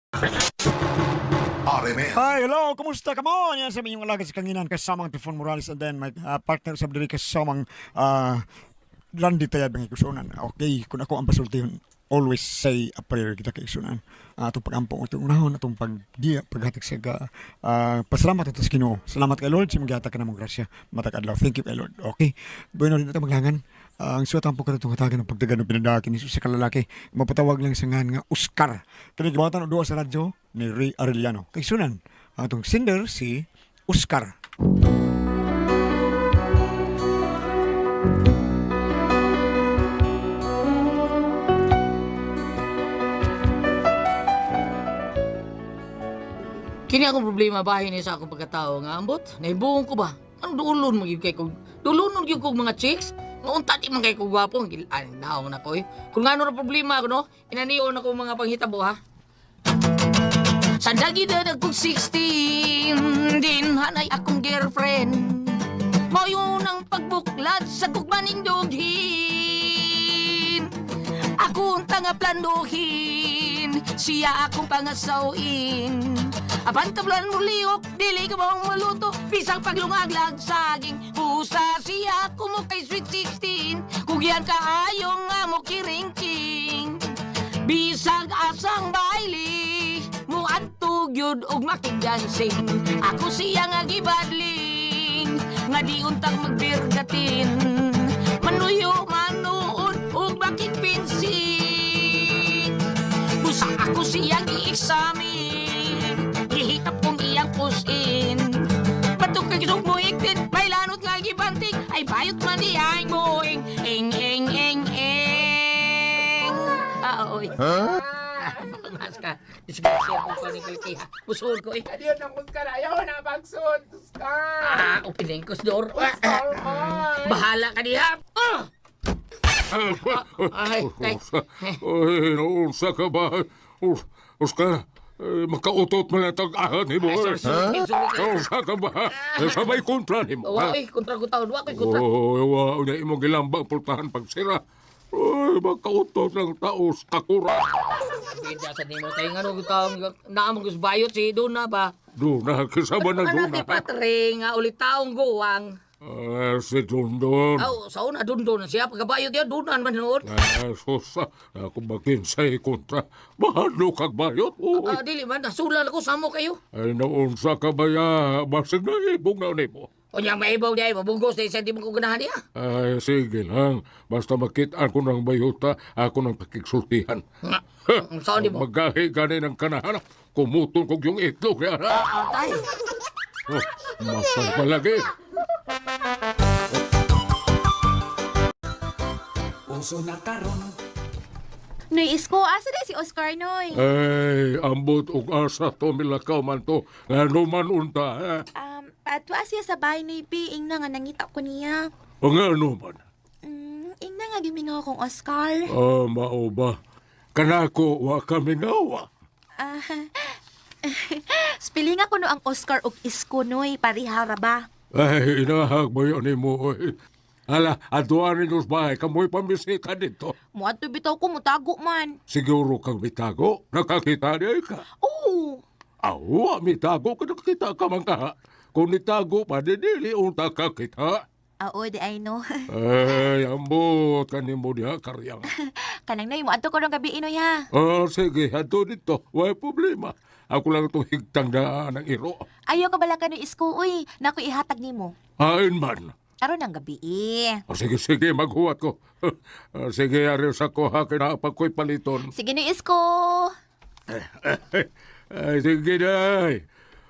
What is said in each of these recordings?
RMN. Hi, hello, kumusta ka mo? Yan sa inyong alaga sa kanginan kasamang Tifon Morales and then my partner sa diri kasamang Randy Tayab ng ikusunan. Okay, kung ako ang pasultihon, always say a prayer kita kay ikusunan. Atong pag-ampong, atong unahon, atong paghatag sa pasalamat ato sa Ginoo. Salamat kay Lord, sa magyata ka namang grasya. Matag adlaw. Thank you kay Lord. Okay, bueno rin ito maglangan. Ang suwat ang pagkatong hatagan ng pagdagan ng pinadakin ni sa kalalaki, mapatawag lang sa nga Oscar. Tinigibatan o doon sa radyo ni Ray Arellano. Kay sunan, ang atong singer si Oscar. Kini akong problema bahin ni sa akong pagkatao nga ambot. Naibuong ko ba? Ano duulon mo gyud kay kog? Dulonon gyud kog mga chicks. Unta di man kay kog gwapo ang naong na ko. Kung ano ra problema ako no, inanion ako mga panghitabo ha. Sa dagi na kog 16, din hanay akong girlfriend. Mao yun ang pagbuklad sa kugmaning dughin. Ako ang tanga planuhin, siya akong pangasawin. Apan tablan mo liok, dili ka mong maluto. Bisang paglungaglag saging, pusa siya kumo kay Sweet 16. Kugyan ka ayong nga mo kiringking. Bisag asang baili, mo antog yun og makidansing. Ako siya nga gibadling, nga di untang magbirgatin. Manuyo, manuon, og bakit pinsik. Busa ako siya gi-examine, ihitap kong iyang pusin. Batok kag isog mo iktin, may lanot nga gibanting. Ay bayot man iyang moing, eng. Oy. Huh? Mas ka, disgrasya ko pa ni Kalki ha. Pusod ko eh. Adiyan ang Oscar. Ayaw na magsud, Oscar. Opening ko sa door. Oscar, Bahala ka diha. Ay, Ay, naunsa ka ba? Oscar, makautot mo na tag-ahan ni mo. Naunsa ka ba? Sabay kontra ni mo. Wa kontra ko taon. Wa kontra. Wa na imong gilambang pultahan pagsira. Ay, makautot ng taos kakura. Hindi sa nimo tayo nga nung taong naamang bayot si Duna ba? Duna, kasama na Ano Duna. ti patre nga ulit taong guwang. Si Dundon. Aw, sa una Dundon siya pagkabayot yan Dunan man noon. Susa, ako makinsay kontra. Bahalo kag bayot. Dili man nasulan ako samo kayo. Ay, naunsa ka ba ya? Basig na ibong na mo. O niyang maibaw niya, mabunggos na isa di mo ko ganahan niya. Ay, sige lang. Basta makita ko ng bayuta, ako ng pakiksultihan. Saan di mo? Magahi gani ng kanahan. Kumutong kog yung itlog. Tay. Masal palagi. Uso na karon. Noy, isko, asa na si Oscar, Noy? Ay, ambot og asa to milakaw man to. Ano man unta. Patwa siya sa bahay ni Piing na nga nangita ko niya. O nga ano man. Ing na nga gimingaw kong Oscar. Mao ba? Kanako, wa kami ngawa. Spelling ako no ang Oscar ug isko, Noy, parihara ba? Ay, inahag mo yun mo. Hala, aduan ninyo sa bahay, kamoy pamisita dito. Muadto bitaw ko mutago man. Siguro kang mitago, nakakita niya ka. Oo. Awa, mitago ka nakita ka man ka. Kung nitago pa, dili unta ka kita. Oo, di ay no. Ay, ambot, kanin mo niya karyang. Kanang Noy, muadto ko nung gabi, Noy, ha? Sige, ato dito, way problema. Ako lang itong higtang daan ng iro. Ayaw ka bala ka no isko, uy. Naku ihatag nimo. Hain man. Aron ang gabi, Sige, maghuwat ko. Sige, ari sa ko ha, kinapag ko'y paliton. Sige no isko. Ay, sige day.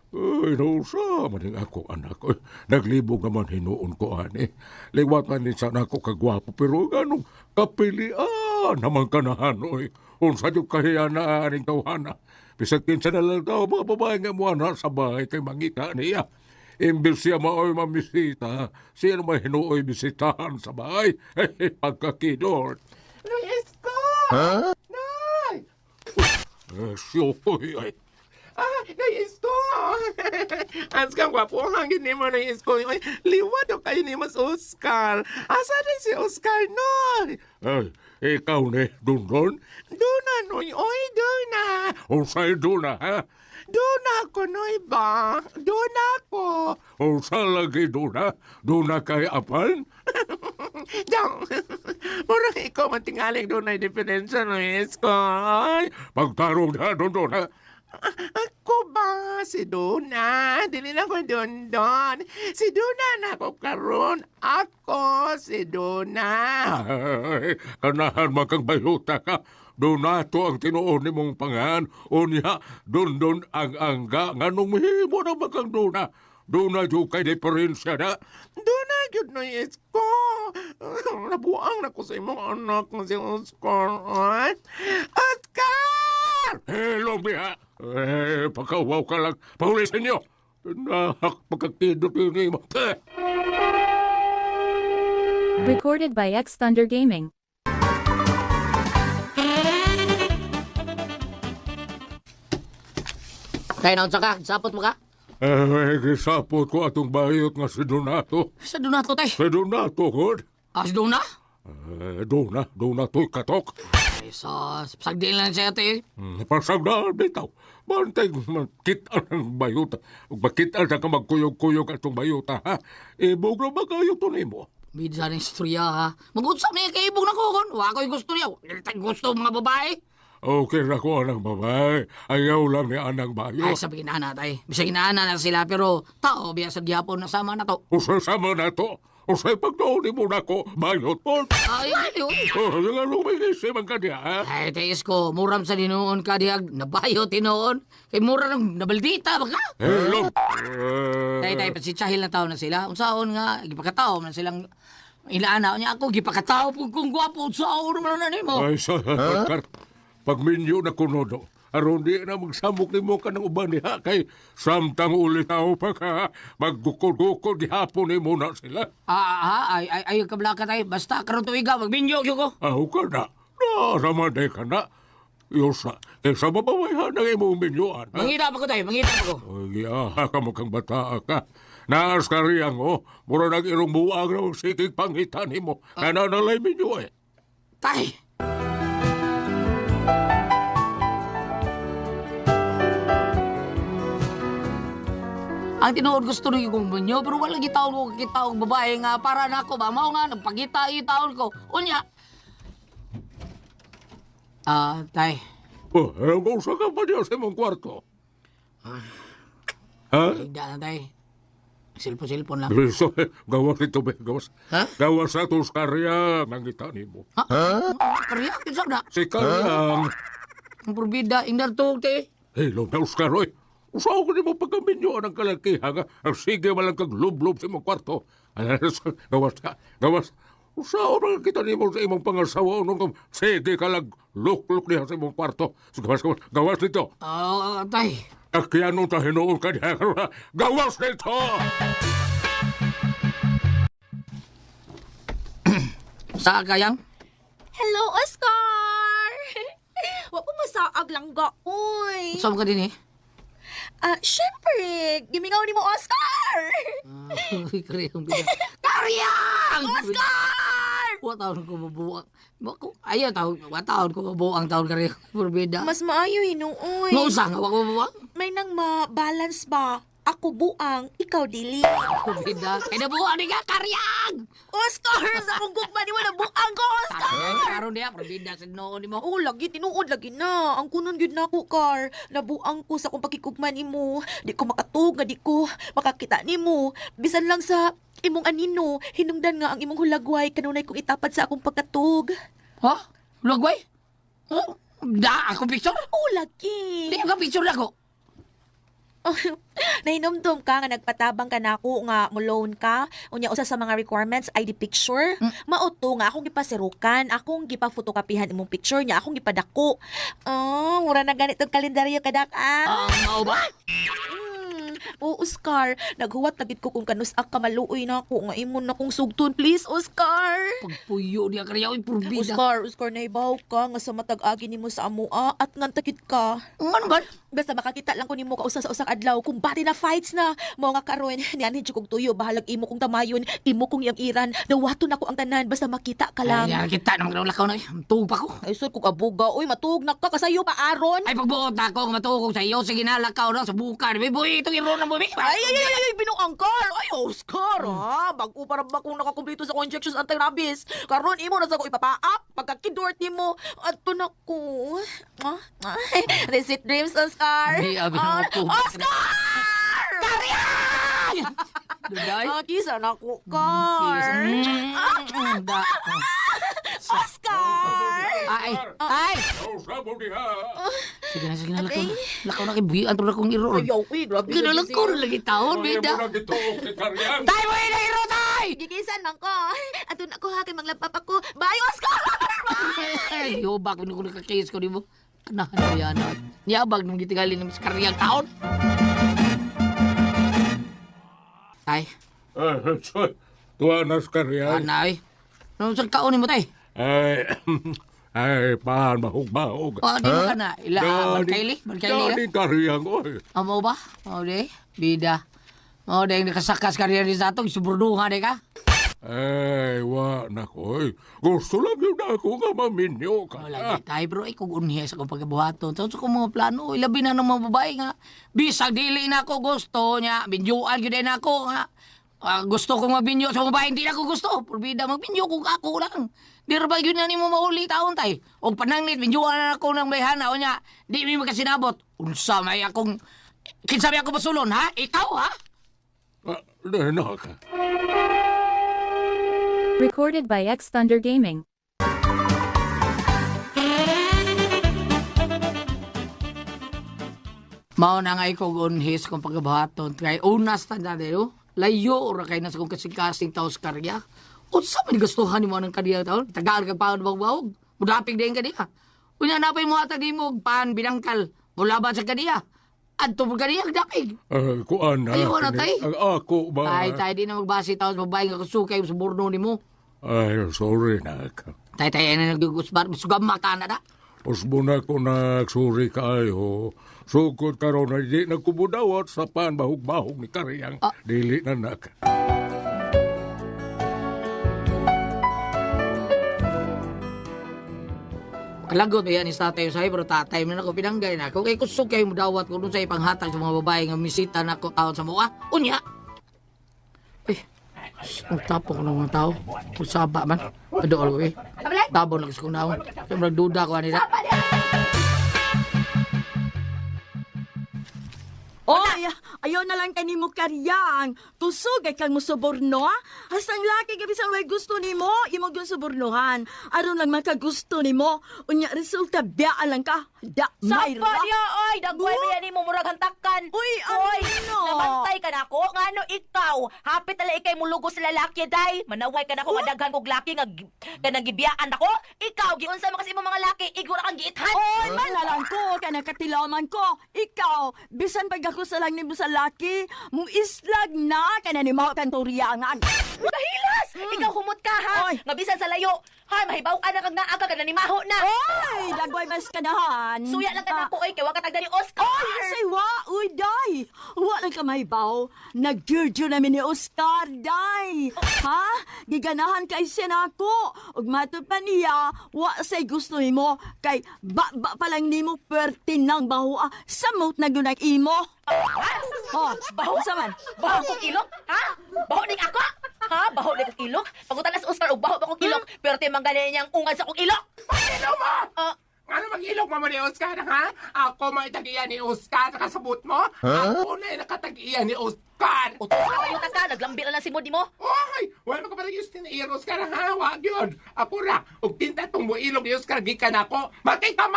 Ay, nausa man yung ako, anak. Ay, naglibog naman hinuon ko, ani. Liwat man din sana ako kagwapo, pero ganong kapilian naman ka na, hanoy. Unsa yung kahiya na aning tawhana. Bisag kinsa na lang daw, mga babae nga mo na sa bahay kay mangita niya. Imbis siya maoy mamisita, siya naman hinuoy bisitahan sa bahay. Pagkakidor. Luis ko! Ha? Nay! Siyoy, ay. Luis ko! Ans kang gwapo ang hangin ni mo, Luis ko. Liwat o kayo ni Mas Oscar. Asa rin si Oscar, Noy? Ay, ikaw ni Dundon? Duna, noy. Oy, duna. Unsay Duna, ha? Duna ko, noy ba? Duna ko. Unsa lagi Duna? Duna kay Apan? Dong. Murang ikaw man tingaling doon ay diferensya, noy, Oscar. Pagtarong na, Dundon, ha? Ako ba si Duna? Dili na ko Dondon. Si Duna na ako karon. Ako si Duna. Ay, kanahan makang bayuta ka. Donato ang tinuon ni mong pangan. Unya, Dundon ang angga. Nganong mahimo na makang Duna? Duna yung kay diferensya na. Duna yun no yes ko. Nabuang na ko sa imong anak na si Oscar. Ay? Oscar! Hello, Biha. Pagkawaw ka lang. Paulisin niyo. Nahak pagkakidot yun mo. Recorded by X Thunder Gaming. Kaya naon sa ka, sapot mo ka? Gisapot ko atong bayot nga si Donato. Sa Donato, tay. Si Donato, God. Si Dona? Donato'y katok. Ay, sagdin lang siya, tay. Pasagdaan bitaw. Bantay, makita ng bayuta. Makita na ka magkuyog-kuyog atong bayuta, ha? Ibog na ba kayo to nimo? Bidsa ng istorya, ha? Mag-unsap na yung kaibog na ko, kon. Wa ko'y gusto niya. Gusto mga babae. Okay na ko anang babae. Ayaw lang ni anang bayo. Ay, sabi kinana, tay. Bisa kinana na sila, pero tao, biya sa gyapon na sama na to. Usasama na to. Usay pagdoon mo na ko, bayot po. Ay, yun. Yung anong may isimang ka niya, ha? Ay, tayos ko, muram sa dinoon ka diag, nabayo tinoon. Kay mura ng nabaldita, baka? Hello. Tay, patsitsahil na tao na sila. Unsaon nga, gipakatao na silang ilaana niya ako, gipakatao po kung gwapo, unsaon naman na nimo. Ay, sa pag minyo na kunodo, aron di na magsamok ni mo ka ng uban niya kay samtang ulit ako pa ka, maggukod-gukod gihapon ni mo na sila. Ay, kablaka tayo. Basta karon tuwiga, magbinyo ko. Aho ka na, naramaday ka na. Yosa, kaysa mababayhan ng imong minyoan. Mangita pa ko tayo, mangita pa ko. Ay, ka mo kang bata ka. Naas ka riyang o, mura nag-irong buwag ng sikig pangitan mo. Kaya nalay minyo eh. Tay! Ang tinuod gusto rin kong banyo, pero wala gitaon ko kakitaong babae nga para na ako ba? Mao nga, nagpagita itaon ko. Unya! Tay. Oh, kung sa ka pa niya sa imong kwarto. Ha? Hindi na, tay. Silpo-silpon lang. Liso, gawas ito, be. Gawas. Ha? Gawas sa tos karya, nangita ni mo. Ha? Karya, kinsa na. Si karyang. Ang probida, ingdar tuog, tay. Hello, na Oscar, oy. Usaw ko ni mo pagkaminyo ang kalakihan nga. Ang sige malang kag lub-lub sa imong kwarto. Gawas ka, gawas. Usaw na kita ni mo sa imong pangasawa. Nung sige ka lang luk-luk niya sa imong kwarto. So, gawas nito. Tay. Kaya nung tahinoon ka niya. Gawas nito! Sa kayang? Hello, Oscar! Wa po masaag lang ga, uy. Saan ka din eh? Syempre, gimingaw ni mo, Oscar! Karyang bida. Karyang! Oscar! Wa taon ko mabuang. Ayaw taon ko mabuang taon karyang. Probida. Mas maayo hinuoy. Mausa nga, wako mabuang. May nang ma-balance ba? Ako buang, ikaw dili. Probida. Kaya nabuang ni ka, karyang! Oscar, sa akong gugma ni mo na buang ko, Oscar! Karon niya, probida sa noon ni mo. Oo, lagi, tinuod lagi na. Ang kunon yun na ako, Car. Nabuang ko sa akong pakikugman ni mo. Di ko makatug, nga di ko makakita ni mo. Bisan lang sa imong anino, hinungdan nga ang imong hulagway kanunay kong itapad sa akong pagkatug. Ha? Lagway? Oh, da, ako picture? Oo, lagi. Di ka picture lang ko. Nahinumdum ka nga nagpatabang ka na ako nga mo-loan ka. Unya usa sa mga requirements ID picture. Mauto nga akong gipasirukan, akong gipa-fotokopihan imong picture niya, akong gipadako. Mura na ganitong kalendaryo kadak Mao ba? Oo, Oscar. Naghuwat tagit ko kung kanus-ak ka maluoy na ako nga imon na kong sugton. Please, Oscar. Pagpuyo niya karyaw, probida. Oscar, nahibaw ka nga sa matag-agi ni mo sa amua at ngantakit ka. Ano ba? Basta makakita lang ko nimo kausa sa usang adlaw kung bati na fights na. Mao nga karon niyan kog tuyo bahalag imo kong tamayon, imo kong iyang iran. Dawaton ako ang tanan basta makita ka lang. Ay, kita naman ka lakaw na. Tuog pa ko. Ay sud kog abuga, uy matug na ka kasayo pa aron. Ay, pagbuot na ako, matukog sa iyo. Sige na, lakaw na sa bukan. Boy, itong iro na mo, Ay, binong angkol. Ay, Oscar, ha? Bago para ba kung nakakumpleto sa injections anti-rabies. Karon imo na sa ko ipapaap. Pagka-kidort nimo, ato na ko. Ay, sweet dreams, Oscar. Abi ako. Oscar! Kariyan! Duday? Kisa na ko, Car. Da. Oscar! Ay! Nausa mo diha. Sige na, lakaw na. Lakaw na kay buhi. Anto na kong iro. Ayaw, uy, grabe. Ginalakaw na lagi taon, Ay, bida. mo na gituok ni Karyang. Tay mo na iro, tay! Gigisan lang ko. Ato na ko ha, kay maglapap ako. Bye, Oscar! Ay, hubak, ko nakakis ko, di mo. Kanahan mo yan. Niyabag nung gitingali ng karyang taon. Tay, Soy, tuwa na sa Karyang. anay. Anong sa kaunin mo, tay? Ay, paan mahog-mahog. Di mo ka na. Barkayli? Barkayli Dani Karyang, oy. Amo ba? O de, bida. O de, nakasakas karya rin sa itong suburduhan de ka. Ay, wa na ko. Gusto lang yun ako nga maminyo ka. Lagi tayo bro, kung unhes akong pagkabuhaton. So kung mga plano, ilabi na ng mga babae nga. Bisag dili na ako gusto niya. Binyuan yun din ako nga. Gusto kong mabinyo sa babae, hindi na ako gusto. Purbida, magbinyo kung ako lang. Di ba yun na ni mo mauli taon tay? O panangnit, binyuan na ako ng bayhana. O niya, di mi magkasinabot. Unsa may akong... Kinsabi ako basulon, ha? Ikaw, ha? Na ka. Recorded by X Thunder Gaming. Mao na nga ikaw unhis kung pagkabuhaton. Kaya unas tanda dito, layo ora kay na sa kong kasing-kasing taos karya. O sa man gustuhan mo ng kadiya taon? Tagaan ka pa bawag. Mudapig din kadiya. Unya napay mo atag mo pan binangkal. Mulaban sa kadiya. Adto mo kadiya dapig. Kuan na. Ayaw na, tay. Ako ba? Tay di na magbasi taon sa babae nga kusukay sa burno nimo. Ay, sorry na ka. Tay na nagugusbar sugam mata na da. Usbo na ko nagsuri kaayo. Sugod karon na di nagkumudawat sa pan bahog-bahog ni Karyang. Dili na ka. Kalagot ba yan ni tatay sa pero tatay mo na ko pinanggay na ako. Kaya kusog kayo mo dawat ko dun sa ipanghatag sa mga babae nga misita na ko taon sa mua. Unya! Ay, ang tapo ko ng mga tao. Usaba man. Padool ko eh. Tabon lang sa kong naon. Kaya magduda ko anila. Oy, ayaw na lang kanimo karyang. Tusog ay kang musuborno. Hasang laki ka bisang way gusto nimo, imong yung subornohan. Aron lang makagusto nimo. Unya resulta biyaan lang ka. Da, Mayra. Sapa niya, oy! Dagway mo yan mo murag hantakan. Uy, Oy, ano? nabantay ka na ako. Ngano ikaw? Hapit ala ikay mulugo sa lalaki, day. Manaway ka na ako, madaghan kog laki nga kanagibiyaan ako. Ikaw, giunsa mo kasi mo mga laki, igura kang giithan. Oy, malalang ko, kanakatilaman ko. Ikaw, bisan pag ako sa lang nimo sa laki, mong islag na, kananimaw kang turiyangan. Kahilas! Ikaw humot ka, ha? Oy. Nga bisan sa layo. Ha, mahibaw-an na kang naaga ka na ni Maho na. Oy, dagway mas kanahan. Suya lang ka na ako, oy. Kaya wag ka tagda ni Oscar. Ay, say wa, uy, day. Wa lang ka mahibaw. Nag-jurjo namin ni Oscar, day. Ha? Giganahan kay sinako. Ug matod pa niya, wa say gusto nimo. Kay ba pa lang nimo pertin ng baho. Samot na gunag imo. Oh, Baho? sa man. Baho kong ilok? Ha? Baho din ako? Ha? Baho din kong ilok? Pagutan na sa Oscar, og baho ba kong ilok? Pero timanggalan niyang ungad sa kong ilok. Pagkilo mo! Ano mag-ilog mo ni Oscar, ha? Ako may tagiyan ni Oscar, nakasabot mo? Ako na yung nakatagiyan ni Oscar! Utos na kayo ka, naglambi na lang si Modi mo. Oy! Wala ka pala yung ni Oscar, ha? Wag yun! Ako na! Ug tinta itong mo ilog ni Oscar, gikan ako! Matay ko!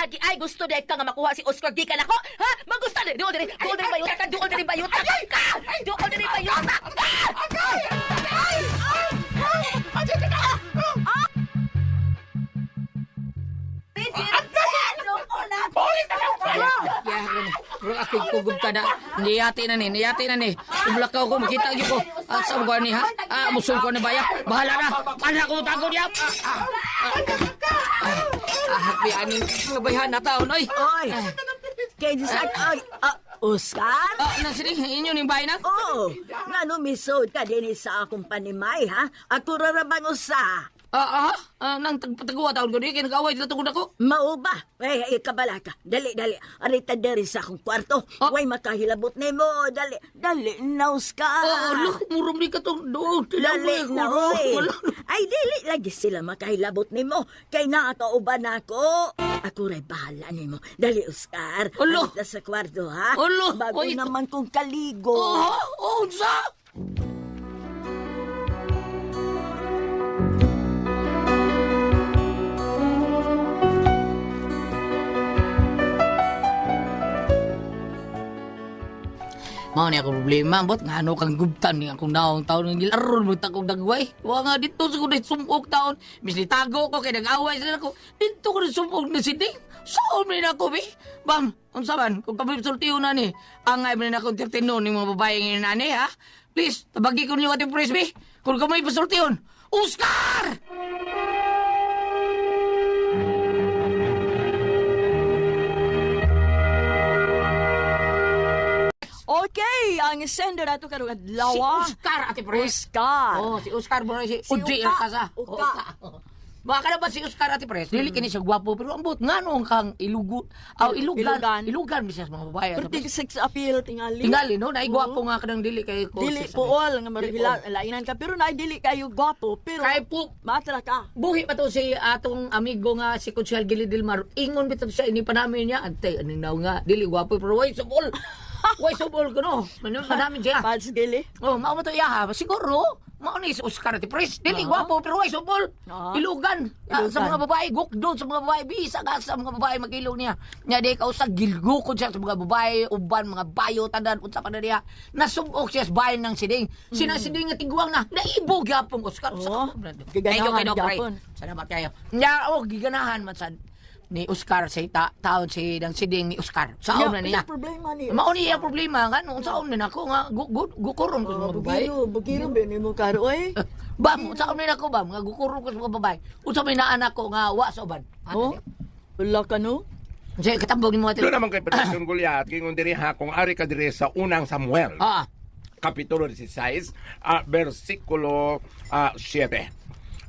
Agi ay gusto dahil ka nga makuha si Oscar gikan ako. Ha? Magusta din. Doon din bayuta ka. Doon din bayuta ka. Doon din bayuta ka. Agay! Agay! Boy, Pero ako kugub ka na. Niyati na ni. Umlakaw ko, makita ko. Saan ko ni ha? Musul ko na baya. Bahala na. Paano ko tago niya? Happy aning nabayhan na taon, oy. Oy, kay sa Oscar? Nang sining, inyo ning bahay na? Oo, nga no misod ka din sa akong panimay, ha? Ako rarabang usa. Nang tagpataguwa taon ko di, kaya nag-away sila tungkol ako. Mao ba? Kabala ka. Dali. Arita diri sa akong kwarto. Way makahilabot nimo. Dali na, Oscar. Murum di ka itong doon. Dali na, oy. Ay, dili lagi sila makahilabot nimo. Kay nakakauban ako. Ako ray bahala nimo. Dali, Oscar. Alo. Arita sa kwarto, ha? Alo. Bago Oy, naman kong kaligo. Sa? Mao ni ako problema, bot nga ano kang gubtan ni akong naong taon ng gilaron mo takong dagway. Wa nga dito sa kuday sumok taon, misli tago ko kay nag-away sila ko. Dito ko na sumok na siding. Saan man ako bi? Bam, unsa man kung kami sultiyo na ni. Angay man ako tertino ni mga babae ngayon nani ha. Please, tabagi ko niyo ating press bi. Kung kamay pasultiyon. Oscar! Okay, ang sender nato karong adlaw. Si Oscar, Ate Pres. Oscar. Si Oscar mo na si Si Uji Uka. Kasa. Uka. Baka na ba si Oscar Ate Pres? Dili kini siya gwapo pero ambot nganong kang ilugan. Ilugan bisya sa mga babae. Ate Pres. 36 appeal tingali. Tingali no, naay gwapo nga kanang dili kay ko. Dili po all nga marihila lainan ka pero naay dili kayo gwapo pero Kay po matra ka. buhi pa to si atong amigo nga si Consuel Gilidilmar. Ingon bitaw siya ini pa namin niya. Ante aning naw nga dili gwapo pero way subol. Way subol ko no. Manamin siya. Pads gili. Oh, mao mo to iyaha. Siguro, mao ni si Oscar Ate Pres. Dili gwapo pero way subol. Ilugan. Sa mga babae gukdo, sa mga babae bisa ka sa mga babae magilog niya. Nya di ka usag gilgukod siya sa mga babae, uban mga bayo tadan unsa pa na niya. Nasubok siya sa bayan ng siding. Sinang siding nga tiguang na. Naibog gyapon Oscar. Giganahan gyapon. Salamat kayo. Nya giganahan man sad ni Oscar sa taon si dang siding ni Oscar. Saon na niya. Problema ni. Mao ni ang problema nga nung saon na ako nga gukuron ko sa mga babae. Bugiro ba ni mo karo oy? Bam, saon na ako bam nga gukuron ko sa mga babae. Unsa may naanak ko nga wa sa uban. Oh. Wala ka no? Sige, katambog ni mo ate. Doon naman kay Pedro Goliath, kingon diri ha, kung ari ka diri sa unang Samuel, Kapitulo 16, versikulo 7.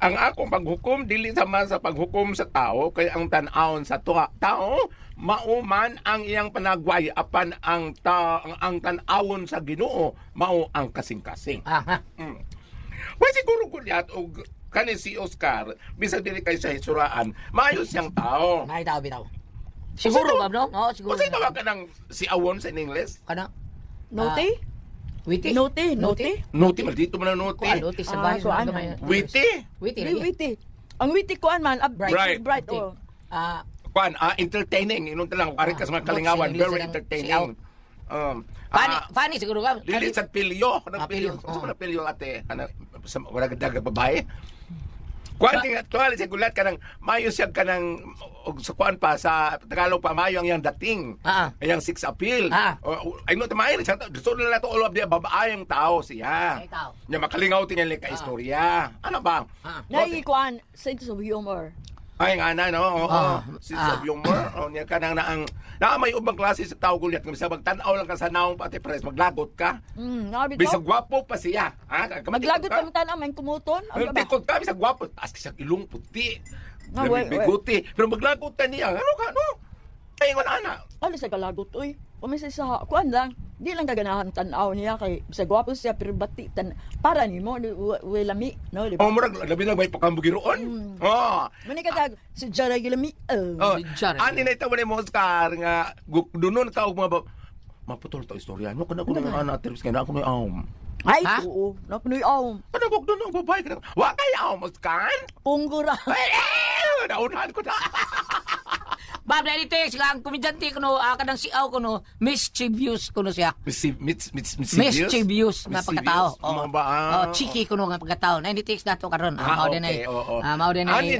Ang akong paghukom dili sama sa paghukom sa tao kay ang tan-awon sa tao mauman ang iyang panagway apan ang tan-awon sa Ginoo mao ang kasing-kasing. Wa siguro Goliath og kani si Oscar bisag dili kay sa hisuraan maayo siyang tao. Nay tao bitaw. Siguro ba no? Oo, siguro. Kasi tawag ka ng si awon sa English? Kana Note? Witi? Note? Noti maldito man ang noti. Noti sa bahay. Witi. Witi. Witi. Ang witi ko man, Bright. bright oh. Kuan, entertaining. Inong talang karit ka sa mga kalingawan. Very entertaining. Funny siguro ka. Dili sa pilyo. Pilyo. Ano na pilyo ate? Wala ganda babae? Kuan tinga tuwali sa gulat ka ng mayo siya ka ng sa kuan pa sa Tagalog pa mayo ang yang dating. Yang six appeal. Ay no tamayin siya. Gusto nila to all of the babaeng tao siya. Nya makalingaw tingnan ka istorya. Ano ba? Nai kuan sense of humor. Ay nga na, no? Si humor. Niya ka nang naang may ubang klase sa tao Goliath. Kung bisag magtanaw lang ka sa naong Ate Pres, maglagot ka. Bisag gwapo pa siya. Maglagot ka tanaw, may kumuton. Tikot ka, bisag gwapo. Taas ka ilong puti. Biguti. Pero maglagot ka niya. Ano ka, no? Ay, nga na. Ano sa kalagot, uy? Umisay sa kuan lang. Di lang kaganahan tanaw niya kay sa gwapo siya pero bati para ni mo we lami no di ba? Murag labi na may pakambugiroon. Mani ka si Jara gilami. Ani na itaw ni mo Oscar nga dunon ka og mga maputol to istorya. No kana ko na ana trips kay na ako may Ay, oo. Napunoy awom. Ano ko doon ang babae ka? Wa kay awom Oscar? Punggura. Naunahan ko na. Bab na dito siya ang komedyante kuno kadang siaw kuno mischievous kuno siya. Mischievous na pagkatao. Cheeky kuno nga pagkatao. Na hindi takes dato karon. Mao din ay. Mao din ay.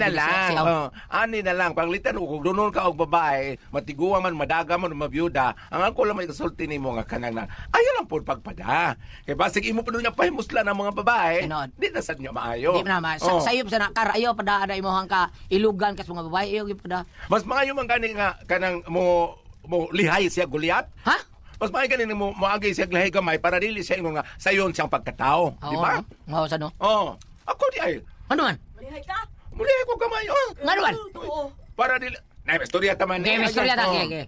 Ani na lang panglitan ug dunon ka og babae, matiguwa man madaga man mabyuda. Ang ako lang may kasulti nimo nga kanang na. Ayo lang pud pagpada. Kay basig imo pud niya pahimusla ng mga babae. Di na sad niya maayo. Di na ma. Sayop sa nakarayo pada ada imo hang ka ilugan kas mga babae iyo pada. Mas maayo man kani nga kanang mo mo lihay siya Goliath. Ha? Mas may ganin mo moagay siya lihay gamay para dili siya ingon nga sayon siyang pagkatao, di ba? Oo, sa no? Oh, ako di ay. Ano man? Malihay ka? Muli ko gamay oh. Nga naman? Oo. Para dili na istorya ta man. Okay, may istorya ta. Okay.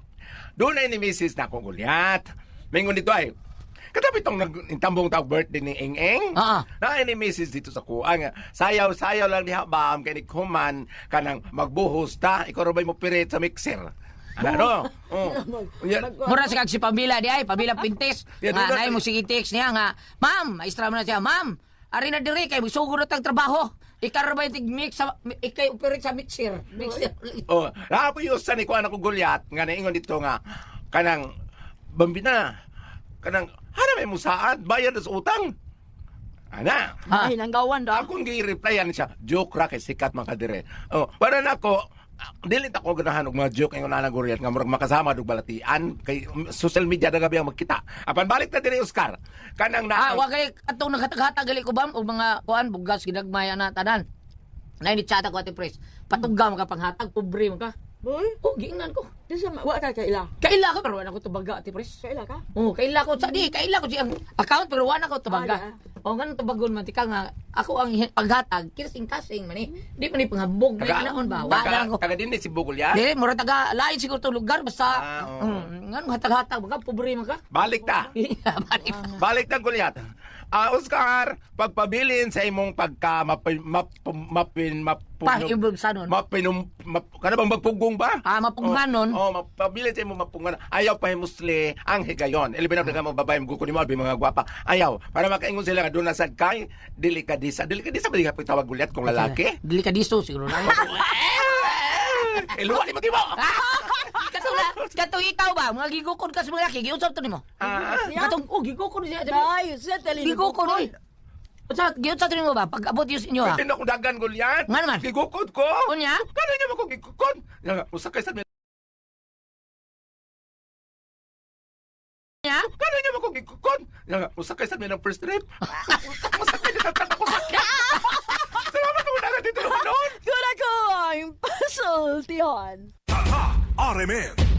Doon ay ni Mrs. na akong Goliath. Mingon dito ay. Katabi itong nagtambong tawag birthday ni Ing-Ing. Oo. Na ni Mrs. dito sa kuang. Sayaw-sayaw lang diha ba kay ni Kuman kanang magbuhos ta. Ikaw rin mo pirit sa mixer. Ano? Oh. Yan. Mura sa kag si Pamila di ay, Pamila Pintes. Yan, Nga, doon naay mo sige text niya nga, Ma'am, maestra mo na siya, Ma'am, ari na diri kay sugod na tag trabaho. Ikaw ba yung mix sa ikay operate sa mixer. Mixer. Oh, napuyusan ni kuan ako Goliath nga naingon dito nga kanang bambina. Kanang hanay mo saad bayad sa utang. Ana. Ha? Ay, nanggawan da. Akong gi-replyan siya, joke ra kay sikat man kadire. Oh, para nako dili ta ko ganahan og mga joke ingon ana Goliath nga murag makasama dug balatian kay social media daga biyang magkita. Apan balik ta diri Oscar. Kanang na Wa kay atong naghatag-hatag gali ko bam og mga kuan bugas ginagmay ana tanan. Nay ni chata ko ati pres. Patugam ka panghatag pobre mo ka. Boy, Oh, giingnan ko. di sa wa ka kaila. Kaila ko pero wala ko tubaga ati pres. Kaila ka? Oh, kaila ko sa di, kaila ko siyang account pero wala ko tubaga. Ah, O ganun tubagon man tika nga ako ang paghatag kasing man eh. Di man ni panghambog na anaon ba. Wala ko. taga dinhi si Goliath. Di mura taga lain siguro to lugar basta oo. ngano hatag-hatag baga pobre man ka. Balik ta. Balik ta Goliath. Oscar, pagpabilin sa imong pagka Pahimbog sa nun. kana bang magpugong ba? Mapunganon. Mapabilin sa imong mapunganon. Ayaw pa himusli ang higayon. Ilibinaw na mga babae mo kunin mo albi mga gwapa. Ayaw para makaingon sila nga doon na sad kay delikadisa. Delikadisa ba di ka tawag Goliath kung lalaki? Dili ka diso siguro na. Iluwa ni mo tibo. Katong ikaw ba, mga gigukod ka sa mga laki, giusap to nimo. Katong gigukod siya. Ay, sa tali. Gigukod oy. Sa giusap to nimo ba pag abot yus inyo ha. Hindi na ko dagan Goliath. Nga naman. Gigukod ko. Unya? Kano niya mo ko gigukod? Usakay sa Nya? Kano niya mo ko gigukod? Usakay sa ng first trip. Usakay na ako sakit. Salamat mo na dito noon. Kuna ko ang pasultihan. Tata RMN.